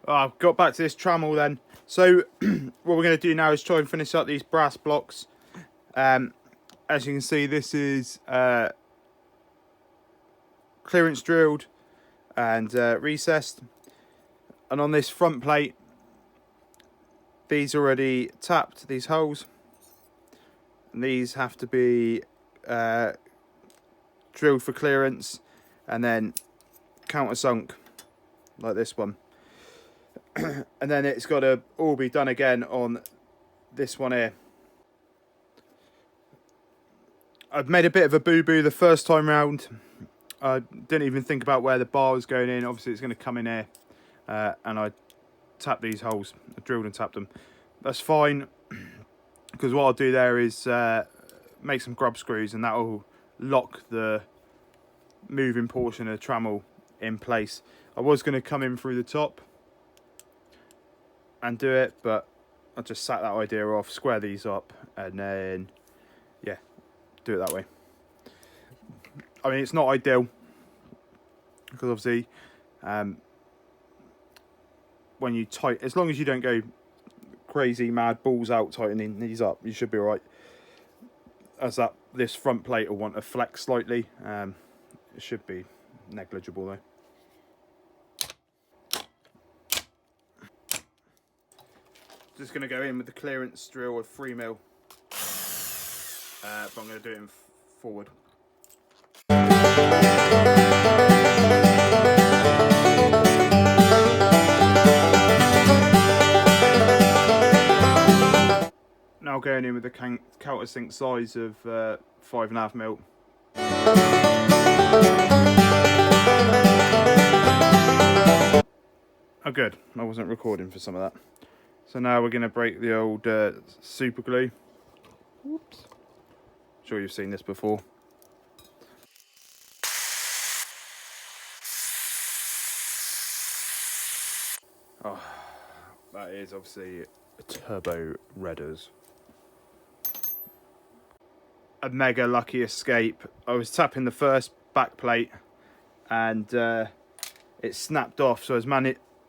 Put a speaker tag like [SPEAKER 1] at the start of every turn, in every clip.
[SPEAKER 1] I've got back to this trammel then. So what we're going to do now is try and finish up these brass blocks. As you can see, this is clearance drilled and recessed. And on this front plate, these are already tapped, these holes. And these have to be drilled for clearance and then countersunk like this one. And then it's got to all be done again on this one here. I've made a bit of a boo-boo the first time round. I didn't even think about where the bar was going in. Obviously it's going to come in here, and I tapped these holes. I drilled and tapped them. That's fine, because what I'll do there is make some grub screws, and that will lock the moving portion of the trammel in place. I was going to come in through the top and do it, but I just sacked that idea off, square these up, and then yeah, do it that way. I mean, it's not ideal, because obviously when you tight, as long as you don't go crazy mad balls out tightening these up, you should be alright. As that this front plate will want to flex slightly, it should be negligible though. Just going to go in with the clearance drill of 3mm, but I'm going to do it in forward. Now going in with the countersink size of 5.5mm. Oh good, I wasn't recording for some of that. So now we're going to break the old super glue. Whoops. Sure you've seen this before. Oh, that is obviously a turbo redders. A mega lucky escape. I was tapping the first back plate and it snapped off, so I was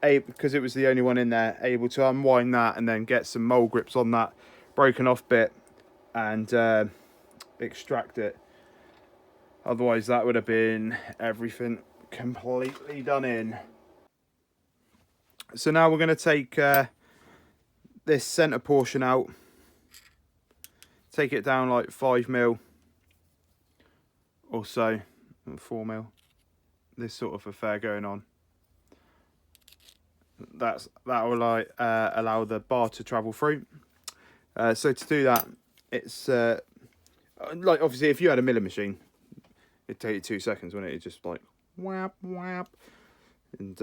[SPEAKER 1] because it was the only one in there, able to unwind that and then get some mole grips on that broken off bit and extract it. Otherwise that would have been everything completely done in. So now we're going to take this centre portion out, take it down like 5mm or so, 4mm, this sort of affair going on. That will allow the bar to travel through. So to do that, it's like obviously if you had a milling machine, it'd take you 2 seconds, wouldn't it? It's just like whap whap and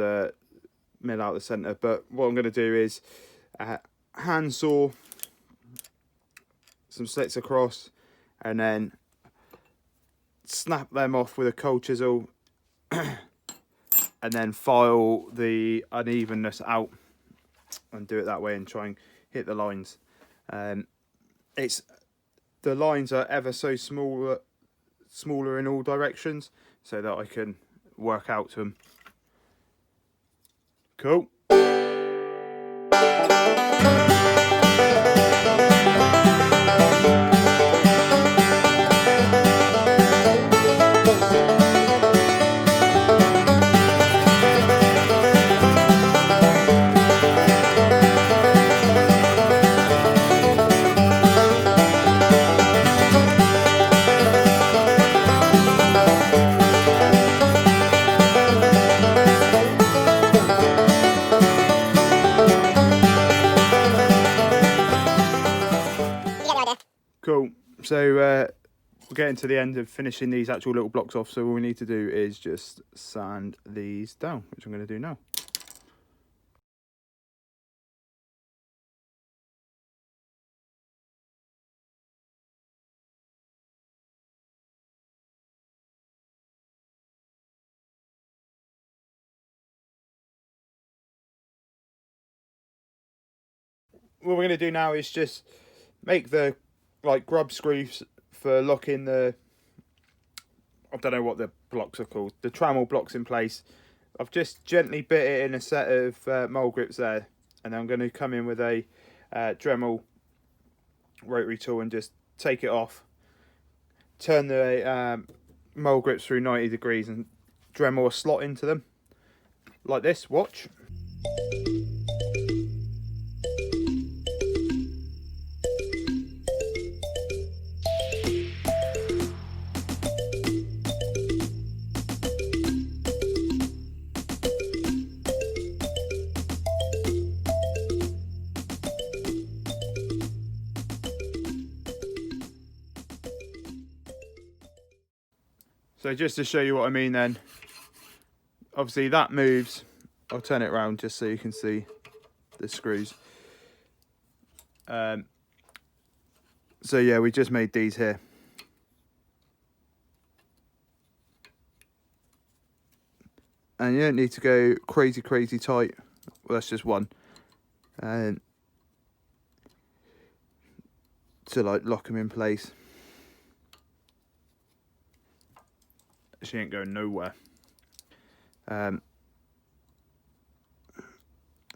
[SPEAKER 1] mill out the centre. But what I'm going to do is hand saw some slits across and then snap them off with a cold chisel and then file the unevenness out and do it that way and try and hit the lines. The lines are ever so smaller in all directions, so that I can work out to them. Cool. Cool. So we're getting to the end of finishing these actual little blocks off, so all we need to do is just sand these down, which I'm going to do now. What we're going to do now is just make the grub screws for locking the, I don't know what the blocks are called, the trammel blocks in place. I've just gently bit it in a set of mole grips there, and then I'm going to come in with a Dremel rotary tool and just take it off, turn the mole grips through 90 degrees and Dremel a slot into them like this. Watch. So just to show you what I mean then, obviously that moves. I'll turn it around just so you can see the screws. So yeah, we just made these here. And you don't need to go crazy tight. Well, that's just one. And to like lock them in place. She ain't going nowhere.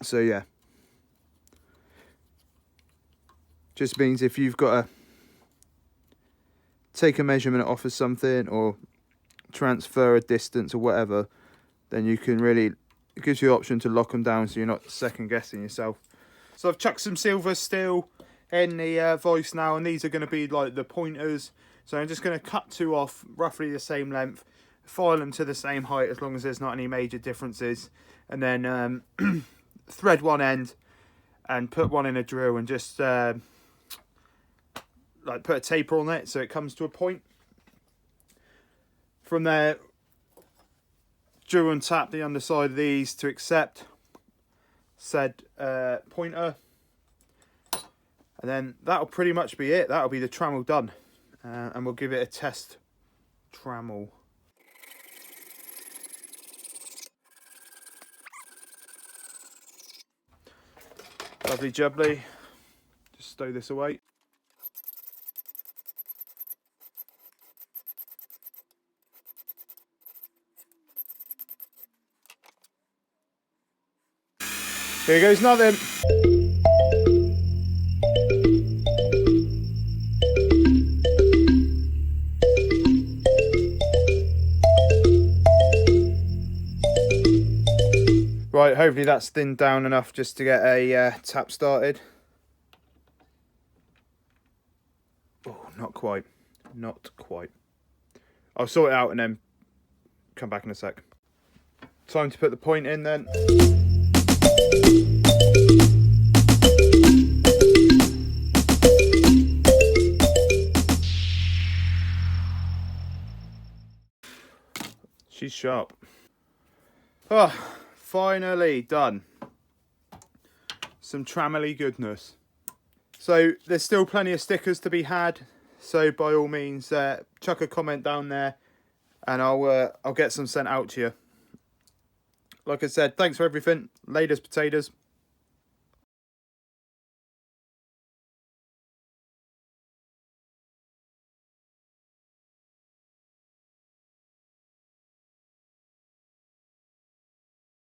[SPEAKER 1] So yeah, just means if you've got to take a measurement off of something or transfer a distance or whatever, then you can really, it gives you the option to lock them down so you're not second guessing yourself. So I've chucked some silver steel in the voice now, and these are going to be like the pointers. So I'm just going to cut two off roughly the same length, file them to the same height as long as there's not any major differences, and then thread one end and put one in a drill and just like put a taper on it so it comes to a point. From there, drill and tap the underside of these to accept said pointer, and then that'll pretty much be it. That'll be the trammel done, and we'll give it a test trammel. Lovely jubbly. Just stow this away. Here goes nothing. Right, hopefully that's thinned down enough just to get a tap started. Oh, not quite. Not quite. I'll sort it out and then come back in a sec. Time to put the point in then. She's sharp. Oh, finally done. Some trammely goodness. So there's still plenty of stickers to be had. So by all means, chuck a comment down there, and I'll get some sent out to you. Like I said, thanks for everything. Latest potatoes.